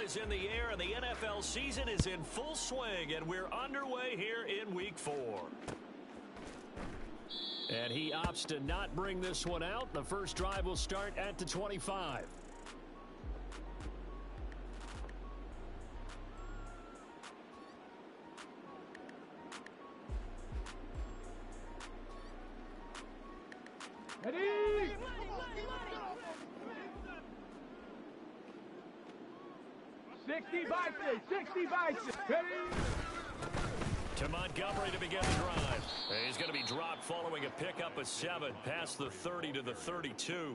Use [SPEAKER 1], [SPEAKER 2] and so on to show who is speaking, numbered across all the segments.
[SPEAKER 1] is in the air, and the NFL season is in full swing, and we're underway here in Week 4. And he opts to not bring this one out. The first drive will start at the 25.
[SPEAKER 2] Ready? 60 by 60 by 6. Ready?
[SPEAKER 1] To Montgomery to begin the drive. He's going to be dropped following a pickup of 7 past the 30 to the 32.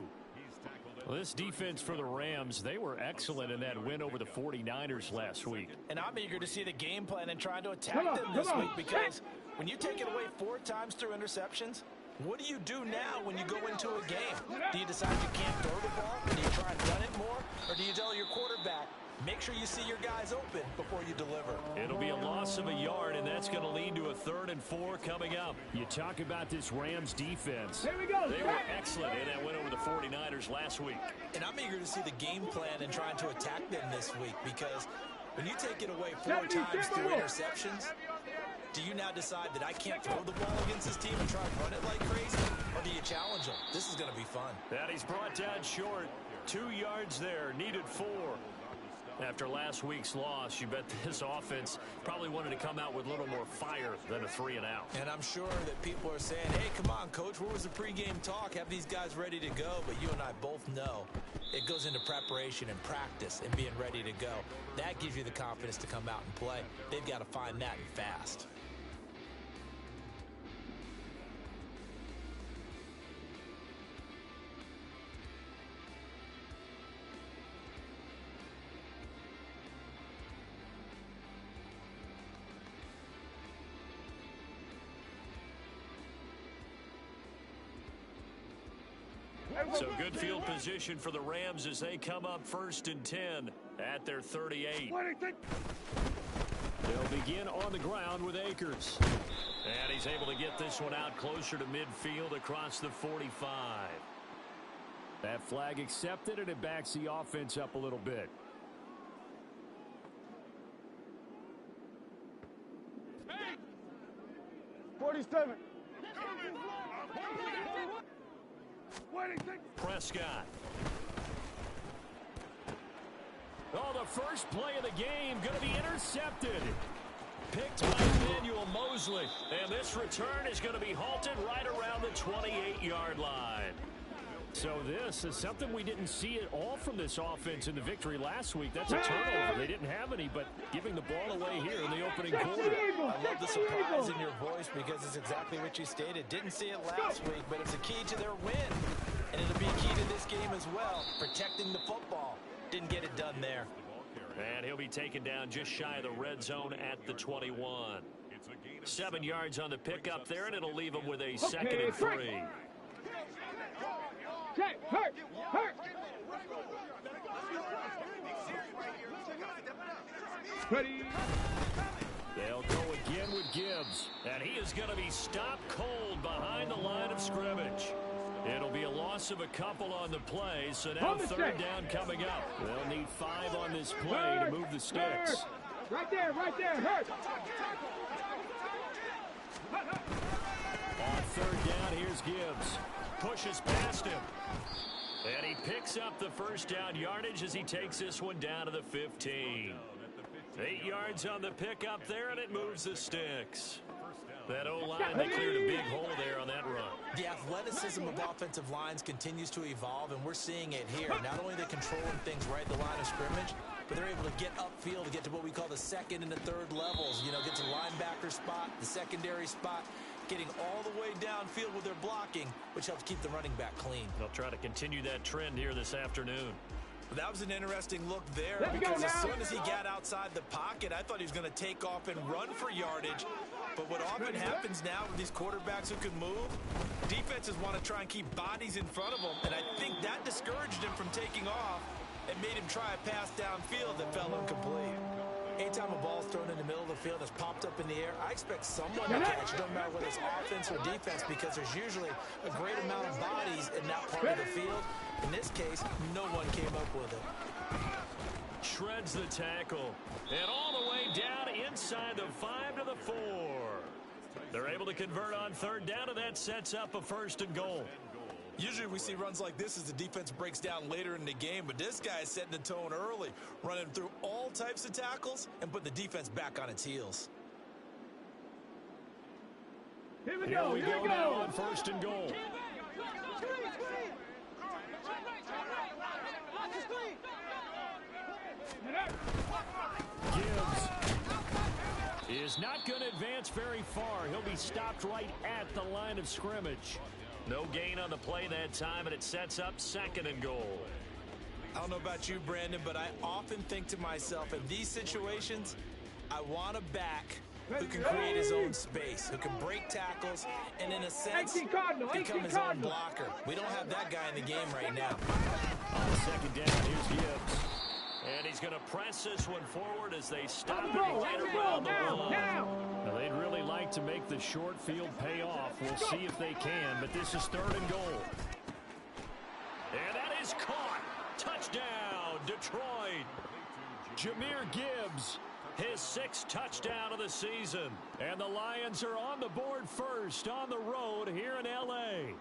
[SPEAKER 1] Well, this defense for the Rams, they were excellent in that win over the 49ers last week.
[SPEAKER 3] And I'm eager to see the game plan and trying to attack them this week, because when you take it away 4 times through interceptions, what do you do now when you go into a game? Do you decide you can't throw the ball? Do you try and run it more? Or do you tell your quarterback, make sure you see your guys open before you deliver?
[SPEAKER 1] It'll be a loss of a yard, and that's going to lead to a 3rd and 4 coming up. You talk about this Rams defense.
[SPEAKER 2] Here we go.
[SPEAKER 1] They were excellent in that win over the 49ers last week.
[SPEAKER 3] And I'm eager to see the game plan and trying to attack them this week, because when you take it away 4 times through interceptions, do you now decide that I can't throw the ball against this team and try and run it like crazy? Or do you challenge them? This is going to be fun.
[SPEAKER 1] And he's brought down short. 2 yards there, needed 4. After last week's loss, you bet this offense probably wanted to come out with a little more fire than a 3 and out.
[SPEAKER 3] And I'm sure that people are saying, hey, come on, Coach, where was the pregame talk? Have these guys ready to go? But you and I both know it goes into preparation and practice and being ready to go. That gives you the confidence to come out and play. They've got to find that and fast.
[SPEAKER 1] So good field position for the Rams as they come up 1st and 10 at their 38. They'll begin on the ground with Akers. And he's able to get this one out closer to midfield across the 45. That flag accepted, and it backs the offense up a little bit.
[SPEAKER 2] Hey! 47.
[SPEAKER 1] Prescott. Oh, the first play of the game going to be intercepted. Picked by Emmanuel Mosley. And this return is going to be halted right around the 28-yard line. So this is something we didn't see at all from this offense in the victory last week. That's a turnover. They didn't have any, but giving the ball away here in the opening quarter.
[SPEAKER 3] I love the surprise in your voice, because it's exactly what you stated. Didn't see it last week, but it's a key to their win. And it'll be a key to this game as well, protecting the football. Didn't get it done there.
[SPEAKER 1] And he'll be taken down just shy of the red zone at the 21. 7 yards on the pickup there, and it'll leave him with a 2nd and 3.
[SPEAKER 2] Hurt. Ready.
[SPEAKER 1] They'll go again with Gibbs. And he is going to be stopped cold behind the line of scrimmage. It'll be a loss of a couple on the play, so now 3rd down coming up. They'll need 5 on this play to move the sticks.
[SPEAKER 2] Right there, hurt.
[SPEAKER 1] On 3rd down, here's Gibbs. Pushes past him. And he picks up the first down yardage as he takes this one down to the 15. 8 yards on the pickup there, and it moves the sticks. That O-line, they cleared a big hole there on that run.
[SPEAKER 3] The athleticism of offensive lines continues to evolve, and we're seeing it here. Not only are they controlling things right at the line of scrimmage, but they're able to get upfield to get to what we call the 2nd and the 3rd levels. You know, get to the linebacker spot, the secondary spot, getting all the way downfield with their blocking, which helps keep the running back clean.
[SPEAKER 1] They'll try to continue that trend here this afternoon.
[SPEAKER 3] But that was an interesting look there, because as soon as he got outside the pocket, I thought he was going to take off and run for yardage. But what often happens now with these quarterbacks who can move, defenses want to try and keep bodies in front of them, and I think that discouraged him from taking off and made him try a pass downfield that fell incomplete. Anytime a ball's thrown in the middle of the field that's popped up in the air, I expect someone to catch it, no matter whether it's offense or defense, because there's usually a great amount of bodies in that part of the field. In this case, no one came up with it.
[SPEAKER 1] shreds the tackle. And all the way down inside the 5 to the 4. They're able to convert on third down, and that sets up a 1st and goal.
[SPEAKER 3] Usually we see runs like this as the defense breaks down later in the game, but this guy is setting the tone early, running through all types of tackles and put the defense back on its heels.
[SPEAKER 2] Here we
[SPEAKER 1] Here
[SPEAKER 2] go.
[SPEAKER 1] we go now on 1st and goal. Kingz is not going to advance very far. He'll be stopped right at the line of scrimmage. No gain on the play that time, and it sets up 2nd and goal.
[SPEAKER 3] I don't know about you, Brandon, but I often think to myself, in these situations, I want a back who can create his own space, who can break tackles, and in a sense, become his own blocker. We don't have that guy in the game right now.
[SPEAKER 1] On 2nd down, here's Gibbs. And he's going to press this one forward as they stop it right around the line. Now, they'd really like to make the short field pay off. We'll see if they can, but this is 3rd and goal. And that is caught. Touchdown, Detroit. Jahmyr Gibbs, his 6th touchdown of the season. And the Lions are on the board first on the road here in L.A.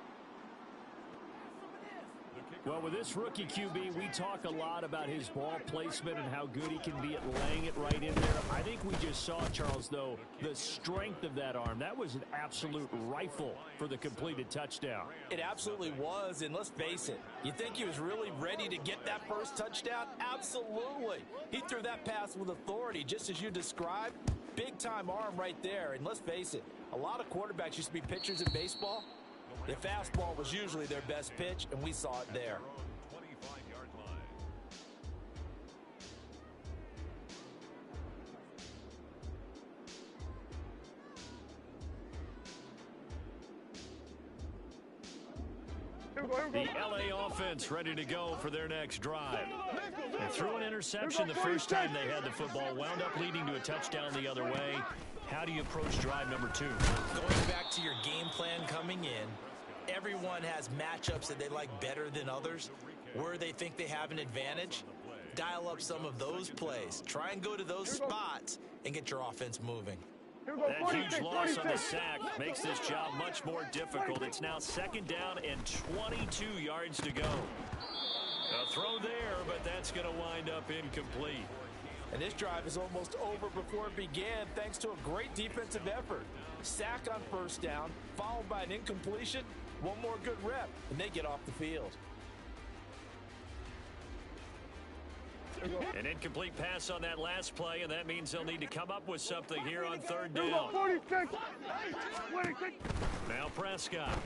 [SPEAKER 1] Well, with this rookie QB, we talk a lot about his ball placement and how good he can be at laying it right in there. I think we just saw, Charles, though, the strength of that arm. That was an absolute rifle for the completed touchdown.
[SPEAKER 3] It absolutely was, and let's face it, you think he was really ready to get that first touchdown? Absolutely. He threw that pass with authority, just as you described. Big-time arm right there, and let's face it, a lot of quarterbacks used to be pitchers in baseball. The fastball was usually their best pitch, and we saw it there.
[SPEAKER 1] The LA offense ready to go for their next drive. They threw an interception the first time they had the football, wound up leading to a touchdown the other way. How do you approach drive number 2?
[SPEAKER 3] Going back to your game plan coming in, everyone has matchups that they like better than others, where they think they have an advantage. Dial up some of those plays. Try and go to those spots and get your offense moving.
[SPEAKER 1] That huge loss on the sack makes this job much more difficult. It's now 2nd down and 22 yards to go. A throw there, but that's going to wind up incomplete.
[SPEAKER 3] And this drive is almost over before it began thanks to a great defensive effort. Sack on 1st down, followed by an incompletion. One more good rep, and they get off the field.
[SPEAKER 1] An incomplete pass on that last play, and that means they'll need to come up with something here on 3rd down. Now Prescott.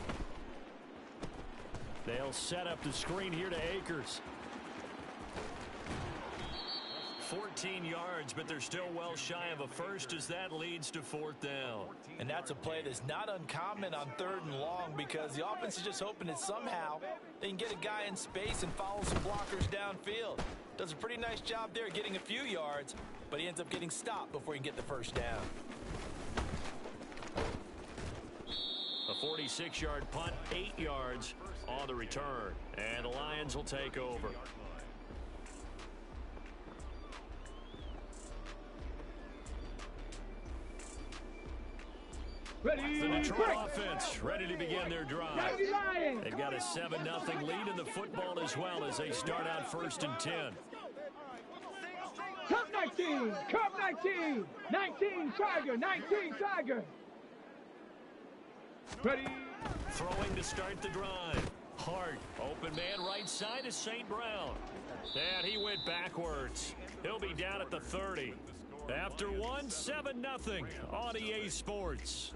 [SPEAKER 1] They'll set up the screen here to Akers. 14 yards, but they're still well shy of a first as that leads to 4th down.
[SPEAKER 3] And that's a play that's not uncommon on 3rd and long because the offense is just hoping that somehow they can get a guy in space and follow some blockers downfield. Does a pretty nice job there getting a few yards, but he ends up getting stopped before he can get the 1st down.
[SPEAKER 1] A 46-yard punt, 8 yards on the return. And the Lions will take over.
[SPEAKER 2] Ready,
[SPEAKER 1] The Detroit offense ready to begin their drive. They've got a 7-0 lead in the football as well as they start out 1st and 10.
[SPEAKER 2] Cup 19, Cup 19, 19 Tiger, 19 Tiger. Ready.
[SPEAKER 1] Throwing to start the drive. Hart, open man right side is St. Brown. And he went backwards. He'll be down at the 30. After one, 7-0 on EA Sports.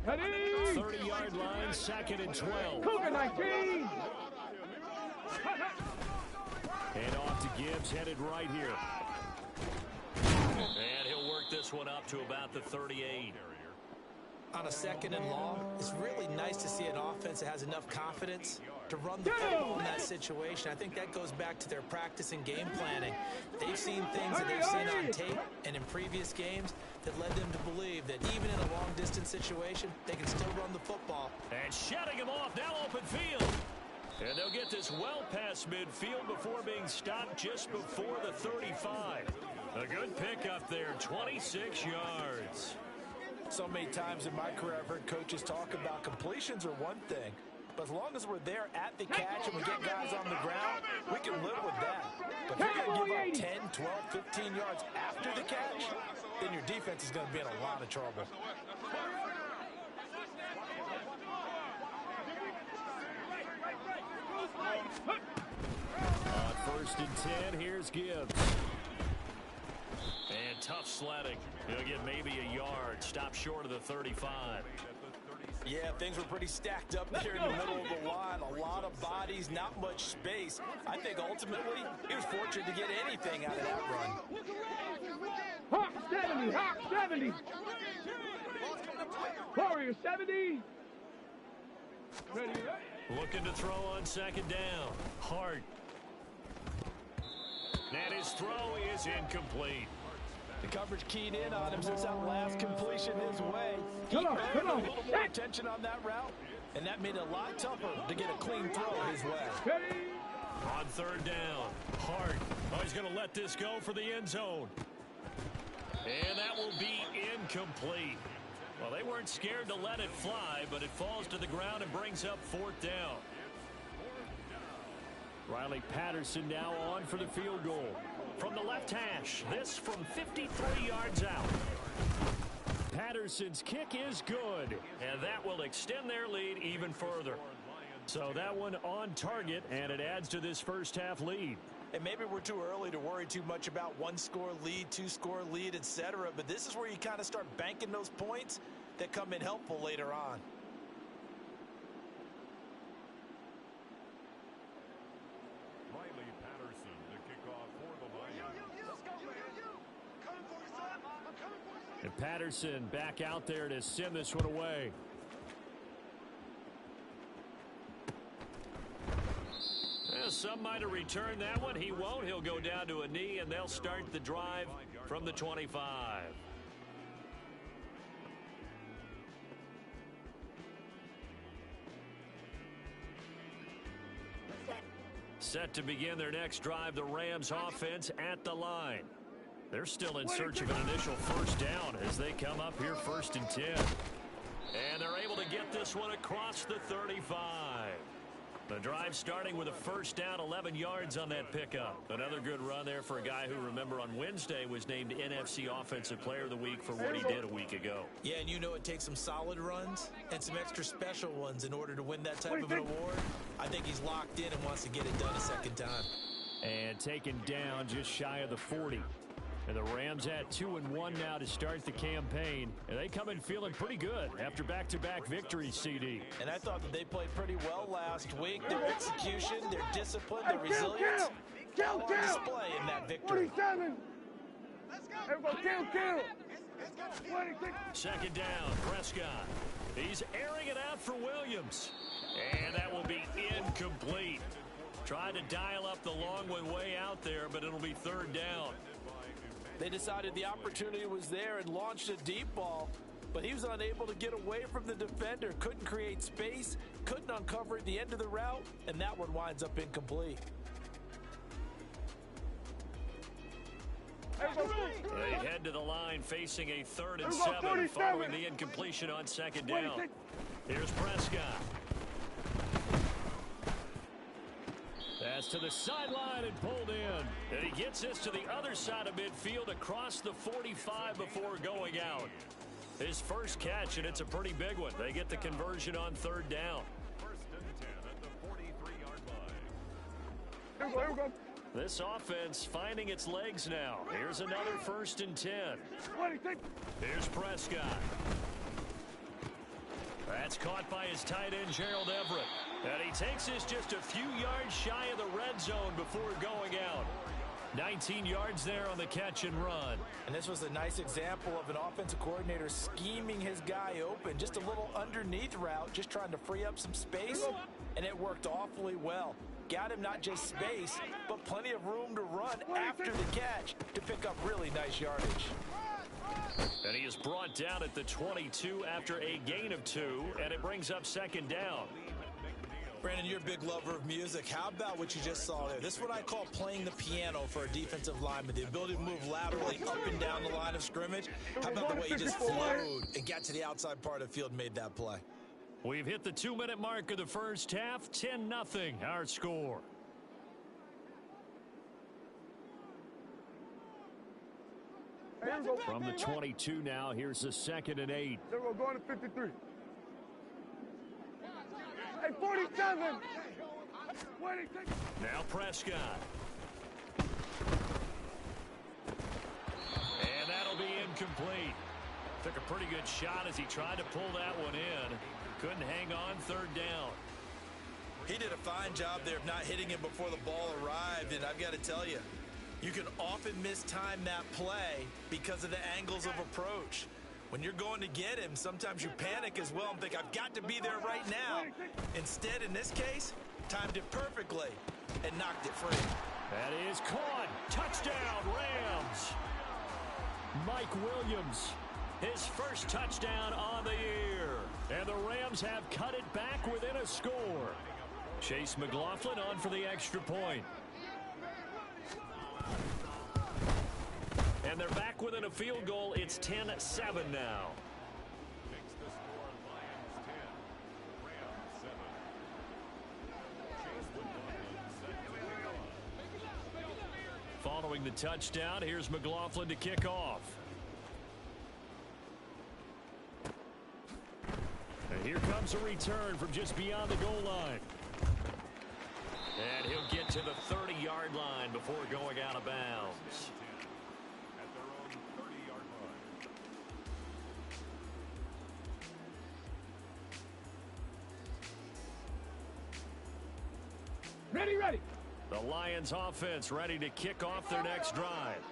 [SPEAKER 2] Ready.
[SPEAKER 1] 30-yard line, 2nd and 12.
[SPEAKER 2] Cougar 19.
[SPEAKER 1] And off to Gibbs, headed right here. And he'll work this one up to about the 38.
[SPEAKER 3] On a 2nd and long, it's really nice to see an offense that has enough confidence to run the football in that situation. I think that goes back to their practice and game planning. They've seen things that they've seen on tape and in previous games that led them to believe that even in a long-distance situation, they can still run the football.
[SPEAKER 1] And shutting him off, now open field. And they'll get this well past midfield before being stopped just before the 35. A good pickup there, 26 yards.
[SPEAKER 3] So many times in my career, I've heard coaches talk about completions are one thing. But as long as we're there at the catch and we get guys on the ground, we can live with that. But if you're going to give up 10, 12, 15 yards after the catch, then your defense is going to be in a lot of trouble.
[SPEAKER 1] On 1st and 10, here's Gibbs. And tough sledding. He'll get maybe a yard. Stop short of the 35.
[SPEAKER 3] Yeah, things were pretty stacked up there in the middle of the line. A lot of bodies, not much space. I think ultimately he was fortunate to get anything out of that run.
[SPEAKER 2] Hawk 70, Hawk 70. Warrior 70. Ready.
[SPEAKER 1] Looking to throw on 2nd down. Hart. And his throw is incomplete.
[SPEAKER 3] The coverage keyed in on him since that last completion his way.
[SPEAKER 2] Come on.
[SPEAKER 3] A little more attention on that route, and that made it a lot tougher to get a clean throw his way.
[SPEAKER 2] Ready.
[SPEAKER 1] On 3rd down, Hart. Oh, he's going to let this go for the end zone. And that will be incomplete. Well, they weren't scared to let it fly, but it falls to the ground and brings up 4th down. Riley Patterson now on for the field goal. From the left hash, this from 53 yards out. Patterson's kick is good, and that will extend their lead even further. So that one on target, and it adds to this first half lead.
[SPEAKER 3] And maybe we're too early to worry too much about 1-score lead, 2-score lead, etc. But this is where you kind of start banking those points that come in helpful later on.
[SPEAKER 4] Riley Patterson, the kickoff for the Lions.
[SPEAKER 1] And Patterson back out there to send this one away. Well, some might have returned that one. He won't. He'll go down to a knee, and they'll start the drive from the 25. Set to begin their next drive, the Rams offense at the line. They're still in search of an initial 1st down as they come up here 1st and 10. And they're able to get this one across the 35. The drive starting with a 1st down, 11 yards on that pickup. Another good run there for a guy who, remember, on Wednesday was named NFC Offensive Player of the Week for what he did a week ago.
[SPEAKER 3] Yeah, and you know it takes some solid runs and some extra special ones in order to win that type of an award. I think he's locked in and wants to get it done a 2nd time.
[SPEAKER 1] And taken down just shy of the 40. And the Rams at 2-1 now to start the campaign. And they come in feeling pretty good after back-to-back victories, CD.
[SPEAKER 3] And I thought that they played pretty well last week. Their execution, their discipline, their resilience, all on display in that victory.
[SPEAKER 2] 47. Everybody kill.
[SPEAKER 1] 2nd down, Prescott. He's airing it out for Williams. And that will be incomplete. Tried to dial up the long one way out there, but it'll be 3rd down.
[SPEAKER 3] They decided the opportunity was there and launched a deep ball, but he was unable to get away from the defender, couldn't create space, couldn't uncover at the end of the route, and that one winds up incomplete.
[SPEAKER 1] They head to the line facing a 3rd and 7 following the incompletion on 2nd down. Here's Prescott. Pass to the sideline and pulled in. And he gets this to the other side of midfield across the 45 before going out. His first catch, and it's a pretty big one. They get the conversion on 3rd down.
[SPEAKER 4] 1st and 10 at the 43-yard line.
[SPEAKER 2] Here we go.
[SPEAKER 1] This offense finding its legs now. Here's another 1st and 10. Here's Prescott. That's caught by his tight end, Gerald Everett. And he takes this just a few yards shy of the red zone before going out. 19 yards there on the catch and run.
[SPEAKER 3] And this was a nice example of an offensive coordinator scheming his guy open. Just a little underneath route, just trying to free up some space, and it worked awfully well. Got him not just space, but plenty of room to run after the catch to pick up really nice yardage.
[SPEAKER 1] And he is brought down at the 22 after a gain of 2, and it brings up second down.
[SPEAKER 3] Brandon, you're a big lover of music. How about what you just saw there? This is what I call playing the piano for a defensive lineman. The ability to move laterally up and down the line of scrimmage. How about the way he just flowed and got to the outside part of the field and made that play?
[SPEAKER 1] We've hit the 2-minute mark of the first half. 10-0 our score. From the 22 now, here's the 2nd and 8.
[SPEAKER 2] Then we're going to 53. Hey, 47!
[SPEAKER 1] Now Prescott. And that'll be incomplete. Took a pretty good shot as he tried to pull that one in. Couldn't hang on, 3rd down.
[SPEAKER 3] He did a fine job there of not hitting him before the ball arrived, and I've got to tell you, you can often mistime that play because of the angles of approach. When you're going to get him, sometimes you panic as well and think, I've got to be there right now. Instead, in this case, timed it perfectly and knocked it free.
[SPEAKER 1] That is caught. Touchdown, Rams. Mike Williams, his first touchdown on the year. And the Rams have cut it back within a score. Chase McLaughlin on for the extra point. And they're back within a field goal. It's 10-7 now.
[SPEAKER 4] Makes the score Lions 10, Rams 7. Chase McLaughlin set to kick off.
[SPEAKER 1] Following the touchdown, here's McLaughlin to kick off. And here comes a return from just beyond the goal line. And he'll get to the 30-yard line before going out of bounds.
[SPEAKER 4] At their own 30-yard line.
[SPEAKER 2] Ready.
[SPEAKER 1] The Lions offense ready to kick off their next drive.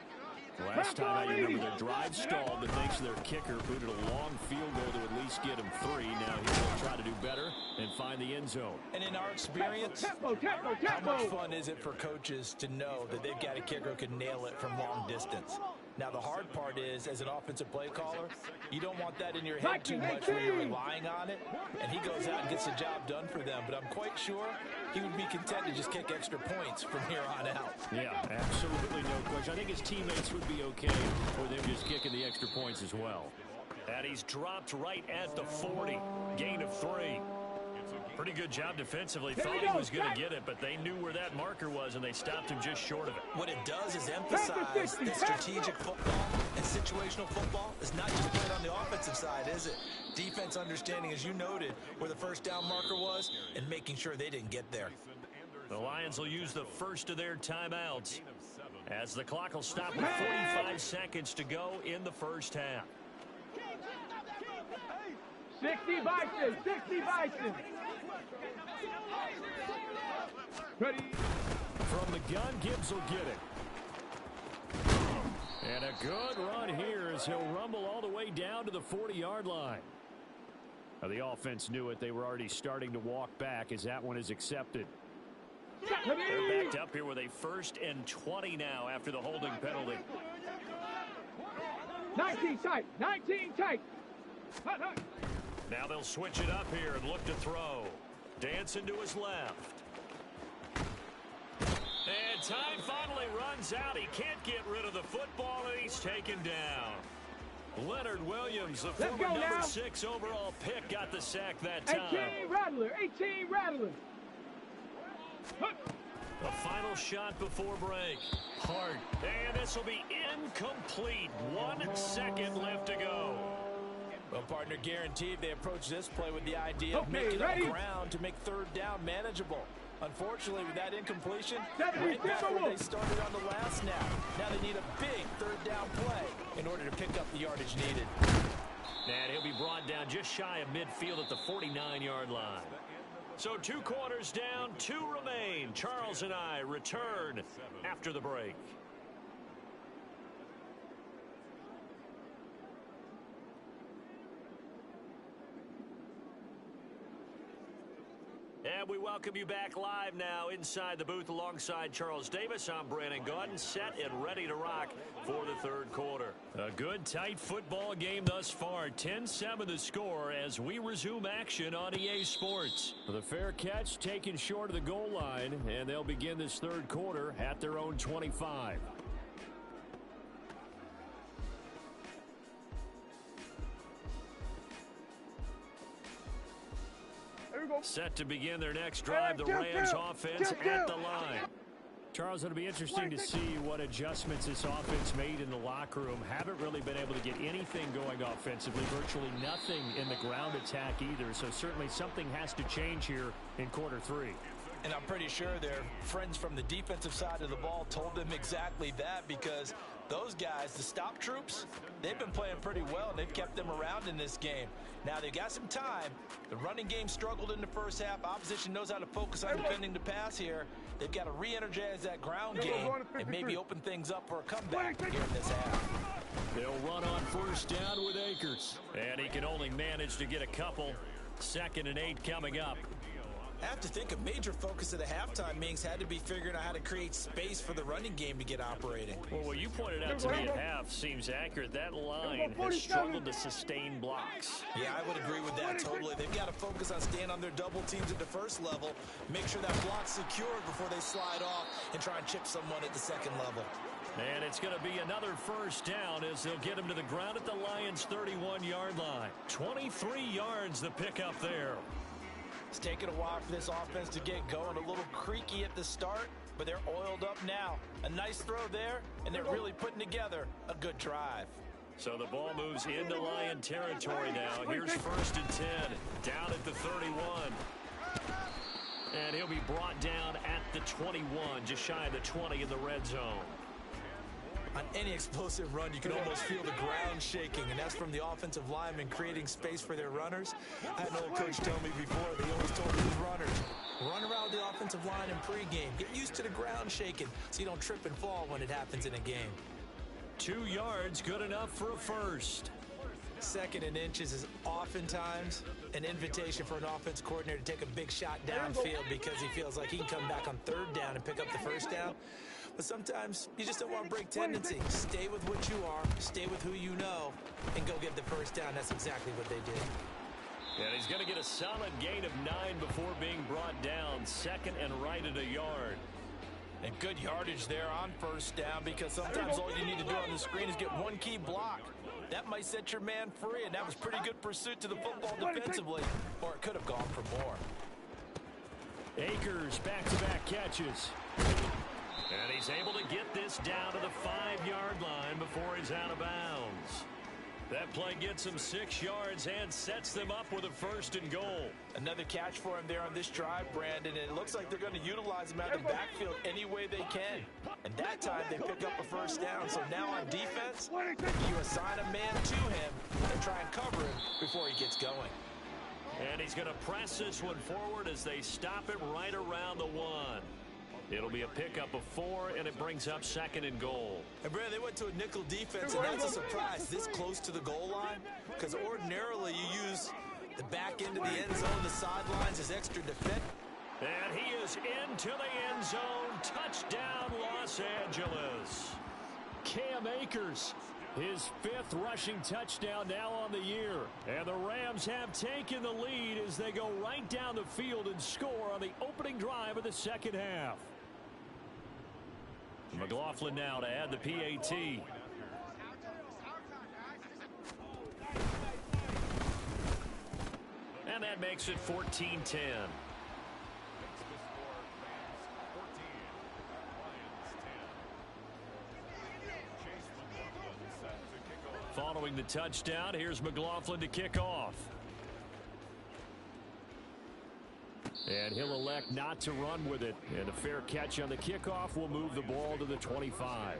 [SPEAKER 1] Last time I remember their drive stalled, but thanks to their kicker, booted a long field goal to at least get him 3. Now he'll try to do better and find the end zone.
[SPEAKER 3] And in our experience,
[SPEAKER 2] Tempo.
[SPEAKER 3] how much fun is it for coaches to know that they've got a kicker who can nail it from long distance? Now, the hard part is, as an offensive play caller, you don't want that in your head too much when you're relying on it, and he goes out and gets the job done for them. But I'm quite sure he would be content to just kick extra points from here on out.
[SPEAKER 1] Yeah, absolutely no question. I think his teammates would be okay with him just kicking the extra points as well. And he's dropped right at the 40. Gain of 3. Pretty good job defensively. Thought he was going to get it, but they knew where that marker was, and they stopped him just short of it.
[SPEAKER 3] What it does is emphasize that strategic football and situational football is not just played on the offensive side, is it? Defense understanding, as you noted, where the first down marker was and making sure they didn't get there.
[SPEAKER 1] The Lions will use the first of their timeouts as the clock will stop with 45 seconds to go in the first half.
[SPEAKER 2] 60 Bison. Ready.
[SPEAKER 1] From the gun, Gibbs will get it. And a good run here as he'll rumble all the way down to the 40-yard line. Now, the offense knew it. They were already starting to walk back as that one is accepted. They're backed up here with a 1st and 20 now after the holding penalty.
[SPEAKER 2] 19 tight.
[SPEAKER 1] Now they'll switch it up here and look to throw. Dancing to his left. And time finally runs out. He can't get rid of the football, and he's taken down. Leonard Williams, the former number 6 overall pick, got the sack that time.
[SPEAKER 2] 18 Rattler.
[SPEAKER 1] The final shot before break. Hart. And this will be incomplete. 1 second left to go.
[SPEAKER 3] Well, partner, guaranteed they approach this play with the idea of making up ground to make 3rd down manageable. Unfortunately, with that incompletion, right back where they started on the last snap. Now they need a big 3rd down play in order to pick up the yardage needed.
[SPEAKER 1] And he'll be brought down just shy of midfield at the 49-yard line. So 2 quarters down, 2 remain. Charles and I return after the break. And we welcome you back live now inside the booth alongside Charles Davis. I'm Brandon Gaudin, set and ready to rock for the third quarter. A good, tight football game thus far. 10-7 the score as we resume action on EA Sports. The fair catch taken short of the goal line, and they'll begin this third quarter at their own 25. Set to begin their next drive, the Rams offense at the line. Charles, it'll be interesting to see what adjustments this offense made in the locker room. Haven't really been able to get anything going offensively, virtually nothing in the ground attack either. So certainly something has to change here in quarter three.
[SPEAKER 3] And I'm pretty sure their friends from the defensive side of the ball told them exactly that, because those guys, the stop troops, they've been playing pretty well. They've kept them around in this game. Now they've got some time. The running game struggled in the first half. Opposition knows how to focus on defending the pass here. They've got to re-energize that ground game and maybe open things up for a comeback here in this half.
[SPEAKER 1] They'll run on first down with Akers. And he can only manage to get a couple. 2nd and 8 coming up.
[SPEAKER 3] I have to think a major focus of the halftime meetings had to be figuring out how to create space for the running game to get operating.
[SPEAKER 1] Well, what you pointed out to me at half seems accurate. That line has struggled to sustain blocks.
[SPEAKER 3] Yeah, I would agree with that totally. They've got to focus on staying on their double teams at the first level, make sure that block's secured before they slide off and try and chip someone at the second level.
[SPEAKER 1] And it's going to be another first down as they'll get him to the ground at the Lions' 31-yard line. 23 yards the pickup there.
[SPEAKER 3] It's taken a while for this offense to get going. A little creaky at the start, but they're oiled up now. A nice throw there, and they're really putting together a good drive.
[SPEAKER 1] So the ball moves into Lion territory now. Here's 1st and 10, down at the 31. And he'll be brought down at the 21, just shy of the 20 in the red zone.
[SPEAKER 3] On any explosive run, you can almost feel the ground shaking, and that's from the offensive linemen creating space for their runners. I had an old coach tell me before, they always told his runners, run around the offensive line in pregame. Get used to the ground shaking so you don't trip and fall when it happens in a game.
[SPEAKER 1] 2 yards, good enough for a first.
[SPEAKER 3] 2nd and inches is oftentimes an invitation for an offense coordinator to take a big shot downfield because he feels like he can come back on 3rd down and pick up the first down. But sometimes you just don't want to break tendency. Stay with what you are, stay with who you know, and go get the first down. That's exactly what they did.
[SPEAKER 1] And he's going to get a solid gain of 9 before being brought down. 2nd and right at a yard.
[SPEAKER 3] And good yardage there on first down, because sometimes all you need to do on the screen is get one key block. That might set your man free, and that was pretty good pursuit to the football defensively, or it could have gone for more.
[SPEAKER 1] Akers back-to-back catches. And he's able to get this down to the 5-yard line before he's out of bounds. That play gets him 6 yards and sets them up with a 1st and goal.
[SPEAKER 3] Another catch for him there on this drive, Brandon, and it looks like they're going to utilize him out of the backfield any way they can. And that time they pick up a first down. So now on defense, you assign a man to him and try and cover him before he gets going.
[SPEAKER 1] And he's going to press this one forward as they stop him right around the 1. It'll be a pickup of 4, and it brings up 2nd and goal.
[SPEAKER 3] And Brandon, they went to a nickel defense, and that's a surprise this close to the goal line, because ordinarily you use the back end of the end zone, the sidelines as extra defense.
[SPEAKER 1] And he is into the end zone. Touchdown, Los Angeles. Cam Akers, his 5th rushing touchdown now on the year. And the Rams have taken the lead as they go right down the field and score on the opening drive of the second half. McLaughlin now to add the PAT. And that makes it 14-10. Following the touchdown, here's McLaughlin to kick off. And he'll elect not to run with it. And a fair catch on the kickoff will move the ball to the 25.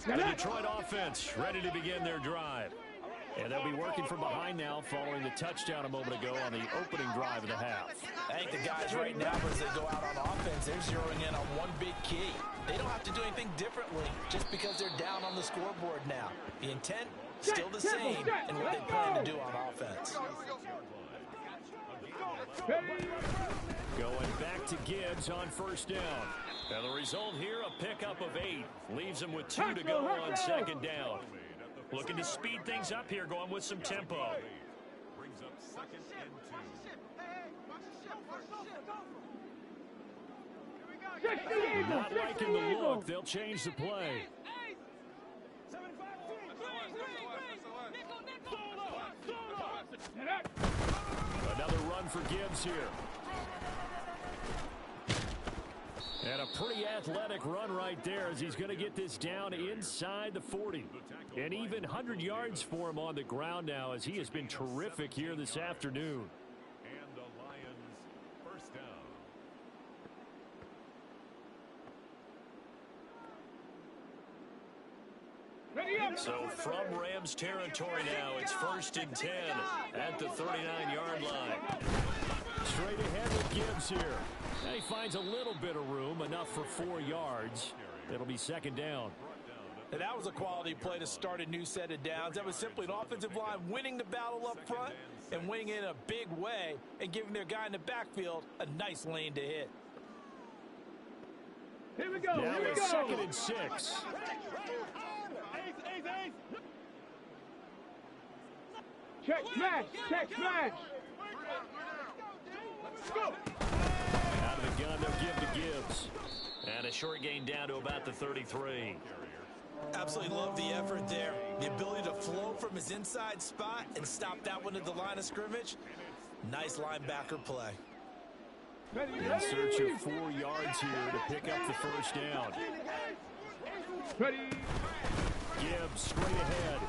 [SPEAKER 1] The Detroit offense ready to begin their drive. And they'll be working from behind now following the touchdown a moment ago on the opening drive of the half.
[SPEAKER 3] I think the guys right now, as they go out on offense, they're zeroing in on one big key. They don't have to do anything differently just because they're down on the scoreboard now. The intent, still the same in what they plan to do on offense.
[SPEAKER 1] Going back to Gibbs on first down. And the result here, a pickup of 8. Leaves him with 2 to go on second down. Looking to speed things up here, going with some tempo.
[SPEAKER 4] Brings up 2nd and 2.
[SPEAKER 1] Not liking the look. They'll change the play. Another run for Gibbs here. And a pretty athletic run right there as he's going to get this down inside the 40. And even 100 yards for him on the ground now as he has been terrific here this afternoon.
[SPEAKER 4] And the Lions first down.
[SPEAKER 1] So from Rams territory now, it's 1st and 10 at the 39-yard line. Straight ahead with Gibbs here. And he finds a little bit of room, enough for 4 yards. It'll be 2nd down.
[SPEAKER 3] And that was a quality play to start a new set of downs. That was simply an offensive line winning the battle up front and winning it in a big way and giving their guy in the backfield a nice lane to hit.
[SPEAKER 2] Here we go.
[SPEAKER 1] Now
[SPEAKER 2] Here we
[SPEAKER 1] it's
[SPEAKER 2] go.
[SPEAKER 1] 2nd and 6.
[SPEAKER 2] Check smash. Check smash. Let's go.
[SPEAKER 1] Out of the gun, they'll give to Gibbs. And a short gain down to about the 33.
[SPEAKER 3] Absolutely love the effort there. The ability to flow from his inside spot and stop that one at the line of scrimmage. Nice linebacker play.
[SPEAKER 1] In search of 4 yards here to pick up the first down.
[SPEAKER 2] Ready.
[SPEAKER 1] Gibbs straight ahead.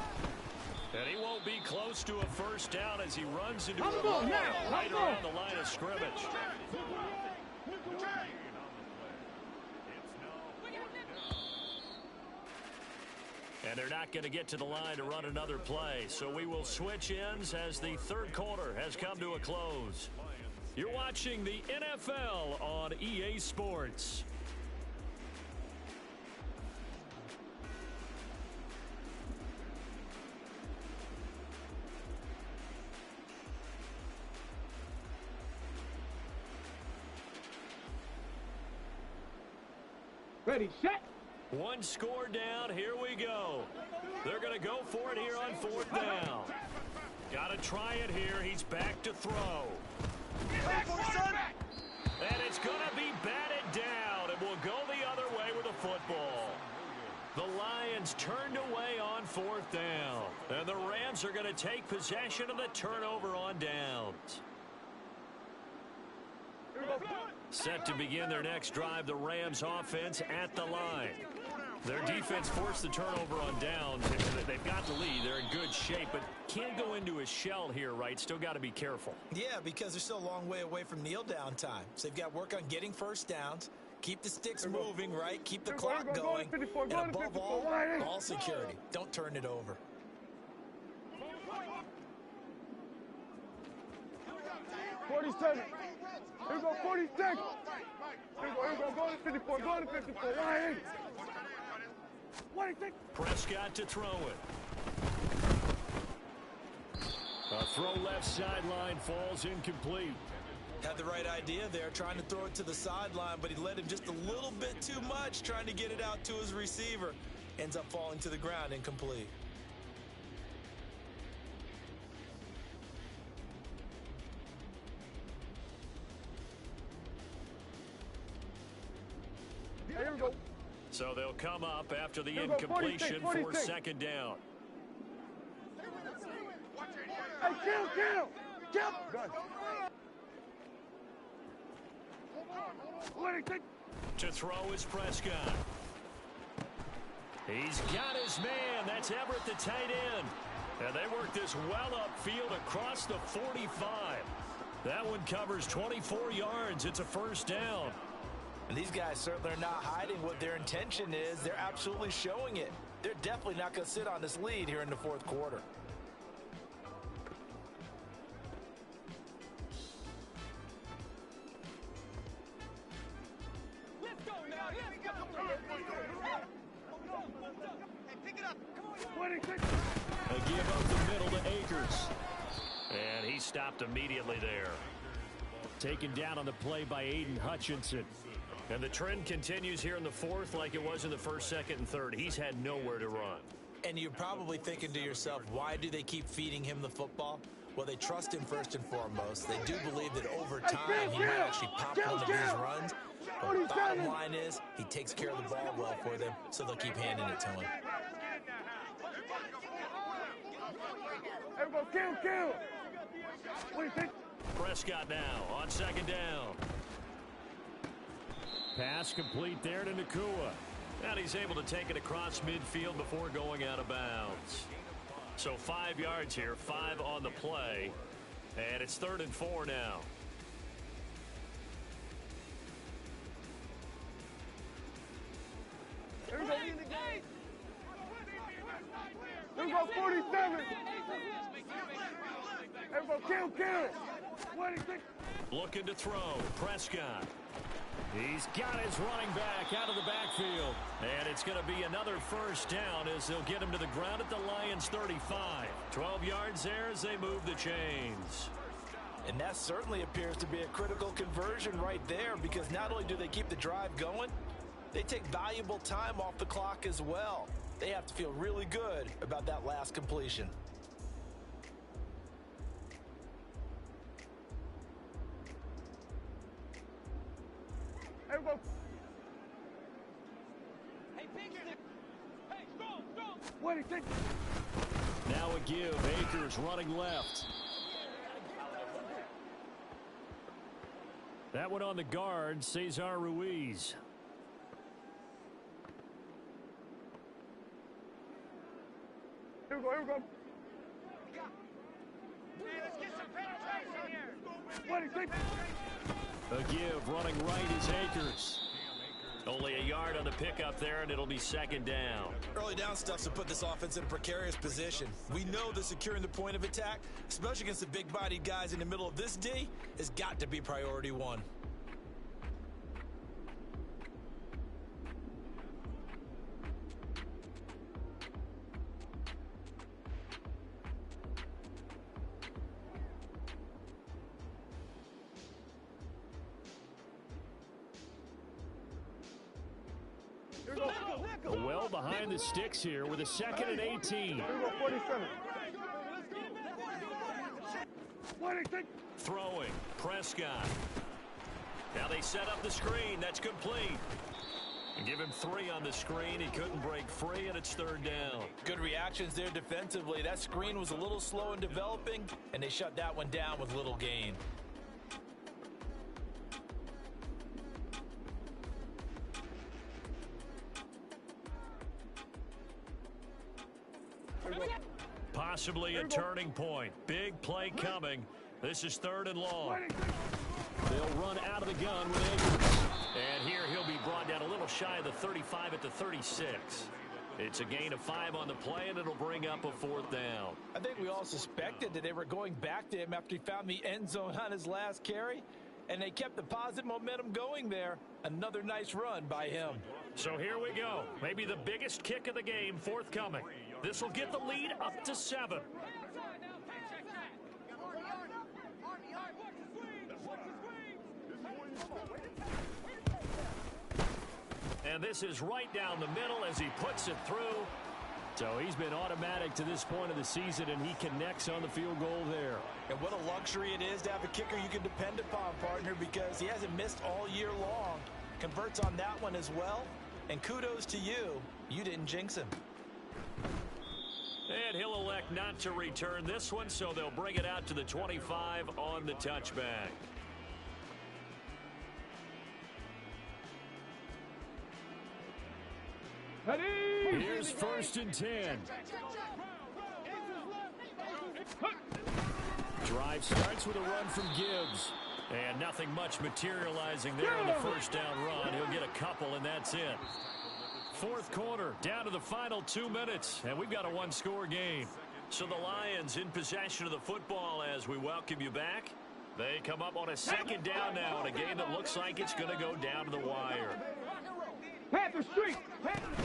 [SPEAKER 1] And he won't be close to a first down as he runs into a
[SPEAKER 2] Come
[SPEAKER 1] wall
[SPEAKER 2] on now.
[SPEAKER 1] right
[SPEAKER 2] Come on.
[SPEAKER 1] around the line of scrimmage. And they're not going to get to the line to run another play. So we will switch ends as the 3rd quarter has come to a close. You're watching the NFL on EA Sports.
[SPEAKER 2] Ready, set.
[SPEAKER 1] 1 score down. Here we go. They're going to go for it here on 4th down. Got to try it here. He's back to throw. And it's going to be batted down, and we'll go the other way with the football. The Lions turned away on 4th down, and the Rams are going to take possession of the turnover on downs. Set to begin their next drive, the Rams offense at the line. Their defense forced the turnover on downs. They've got the lead. They're in good shape, but can't go into a shell here, right? Still got to be careful.
[SPEAKER 3] Yeah, because they're still a long way away from kneel down time. So they've got to work on getting first downs, keep the sticks moving, right? Keep the clock going. And above all, ball security. Don't turn it over.
[SPEAKER 2] Here we go, 46. Here we go, go to 54, go to 54. Ryan. 26.
[SPEAKER 1] Prescott to throw it. A throw left sideline falls incomplete.
[SPEAKER 3] Had the right idea there, trying to throw it to the sideline, but he led him just a little bit too much, trying to get it out to his receiver. Ends up falling to the ground incomplete.
[SPEAKER 2] Here we go.
[SPEAKER 1] So they'll come up after the
[SPEAKER 2] Here we go,
[SPEAKER 1] incompletion
[SPEAKER 2] 46.
[SPEAKER 1] for 2nd down.
[SPEAKER 2] Hey, kill. Good. 26.
[SPEAKER 1] To throw is Prescott. He's got his man. That's Everett, the tight end. And they work this well upfield across the 45. That one covers 24 yards. It's a first down.
[SPEAKER 3] And these guys certainly are not hiding what their intention is. They're absolutely showing it. They're definitely not going to sit on this lead here in the 4th quarter.
[SPEAKER 1] A give up the middle to Akers. And he stopped immediately there. Taken down on the play by Aiden Hutchinson. And the trend continues here in the fourth like it was in the first, second, and third. He's had nowhere to run.
[SPEAKER 3] And you're probably thinking to yourself, why do they keep feeding him the football? Well, they trust him first and foremost. They do believe that over time he might actually pop one of these runs. But the bottom line is he takes care of the ball well for them, so they'll keep handing it to him.
[SPEAKER 2] Everybody, kill. What do you think?
[SPEAKER 1] Prescott now on second down. Pass complete there to Nakua. And he's able to take it across midfield before going out of bounds. So 5 yards here, 5 on the play. And it's 3rd and 4 now.
[SPEAKER 2] Here we go. Here we go, 47. Everybody, kill. What do you think?
[SPEAKER 1] Looking to throw. Prescott. He's got his running back out of the backfield. And it's going to be another first down as they'll get him to the ground at the Lions' 35. 12 yards there as they move the chains.
[SPEAKER 3] And that certainly appears to be a critical conversion right there, because not only do they keep the drive going, they take valuable time off the clock as well. They have to feel really good about that last completion.
[SPEAKER 2] Everybody. What do you think?
[SPEAKER 1] Now a give. Akers running left. That one on the guard, Cesar Ruiz.
[SPEAKER 2] Here we go.
[SPEAKER 5] Let's get some penetration here.
[SPEAKER 2] What do you think?
[SPEAKER 1] A give running right is Akers. Only a yard on the pickup there, and it'll be second down.
[SPEAKER 3] Early down stuff's to put this offense in a precarious position. We know that securing the point of attack, especially against the big-bodied guys in the middle of this D, has got to be priority one.
[SPEAKER 1] Well behind the sticks here with a 2nd and 18.
[SPEAKER 2] Here we go, 47. What do you think?
[SPEAKER 1] Throwing. Prescott. Now they set up the screen. That's complete. And give him 3 on the screen. He couldn't break free, and it's 3rd down.
[SPEAKER 3] Good reactions there defensively. That screen was a little slow in developing, and they shut that one down with little gain.
[SPEAKER 1] Possibly a turning point. Big play coming. This is 3rd and long. They'll run out of the gun with Akers. And here he'll be brought down a little shy of the 35 at the 36. It's a gain of 5 on the play, and it'll bring up a 4th down.
[SPEAKER 3] I think we all suspected that they were going back to him after he found the end zone on his last carry, and they kept the positive momentum going there. Another nice run by him.
[SPEAKER 1] So here we go. Maybe the biggest kick of the game forthcoming. This will get the lead up to 7. And this is right down the middle as he puts it through. So he's been automatic to this point of the season, and he connects on the field goal there.
[SPEAKER 3] And what a luxury it is to have a kicker you can depend upon, partner, because he hasn't missed all year long. Converts on that one as well. And kudos to you. You didn't jinx him.
[SPEAKER 1] And he'll elect not to return this one, so they'll bring it out to the 25 on the touchback. Here's 1st and 10. Drive starts with a run from Gibbs. And nothing much materializing there on the first down run. He'll get a couple, and that's it. 4th quarter, down to the final 2 minutes, and we've got a 1-score game. So the Lions in possession of the football as we welcome you back. They come up on a 2nd down now in a game that looks like it's going to go down to the wire.
[SPEAKER 2] Panther Street! Panther!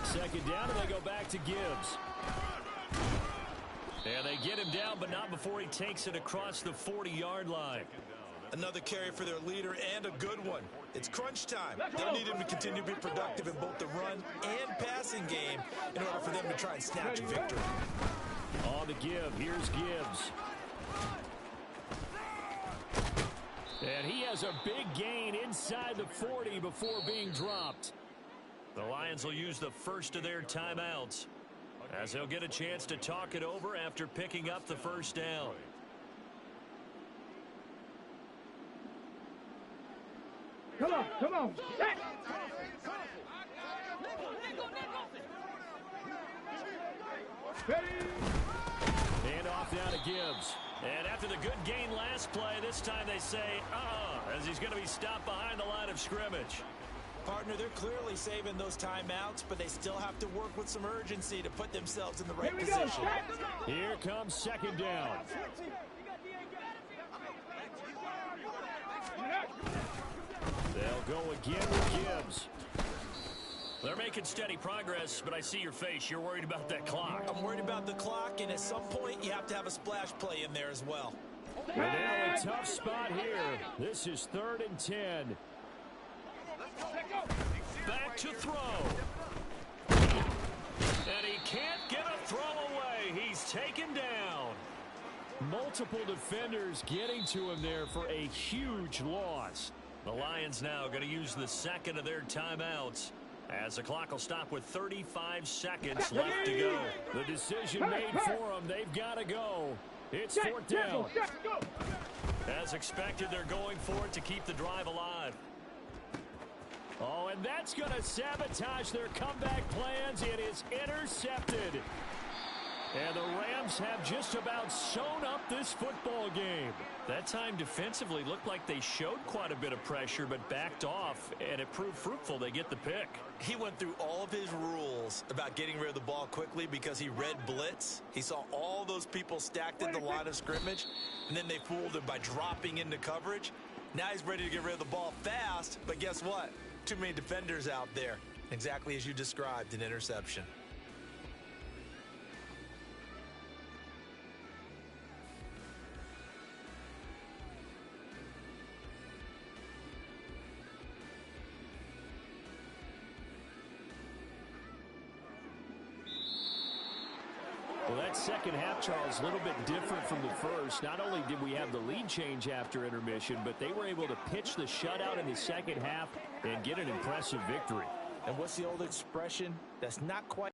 [SPEAKER 1] Second down, and they go back to Gibbs. And they get him down, but not before he takes it across the 40-yard line.
[SPEAKER 3] Another carry for their leader, and a good one. It's crunch time. They'll need him to continue to be productive in both the run and passing game in order for them to try and snatch a victory.
[SPEAKER 1] On the give, here's Gibbs. And he has a big gain inside the 40 before being dropped. The Lions will use the first of their timeouts, as they'll get a chance to talk it over after picking up the first down.
[SPEAKER 2] Come on, come on.
[SPEAKER 1] Hand off down to Gibbs. And after the good gain last play, this time they say, as he's going to be stopped behind the line of scrimmage.
[SPEAKER 3] Partner, they're clearly saving those timeouts, but they still have to work with some urgency to put themselves in the right position.
[SPEAKER 1] Here comes second down. They'll go again with Gibbs. They're making steady progress, but I see your face. You're worried about that clock.
[SPEAKER 3] I'm worried about the clock, and at some point, you have to have a splash play in there as well.
[SPEAKER 1] And now a tough spot here. This is 3rd and 10. Back to throw. And he can't get a throw away. He's taken down. Multiple defenders getting to him there for a huge loss. The Lions now going to use the second of their timeouts, as the clock will stop with 35 seconds left to go. The decision made for them. They've got to go. It's 4th down. As expected, they're going for it to keep the drive alive. Oh, and that's going to sabotage their comeback plans. It is intercepted. And the Rams have just about sewn up this football game. That time defensively looked like they showed quite a bit of pressure but backed off, and it proved fruitful. They get the pick.
[SPEAKER 3] He went through all of his rules about getting rid of the ball quickly because he read blitz. He saw all those people stacked in the line of scrimmage, and then they fooled him by dropping into coverage. Now he's ready to get rid of the ball fast, but guess what? Too many defenders out there. Exactly as you described, an interception.
[SPEAKER 1] Well, that second half, Charles, a little bit different from the first. Not only did we have the lead change after intermission, but they were able to pitch the shutout in the second half and get an impressive victory.
[SPEAKER 3] And what's the old expression? That's not quite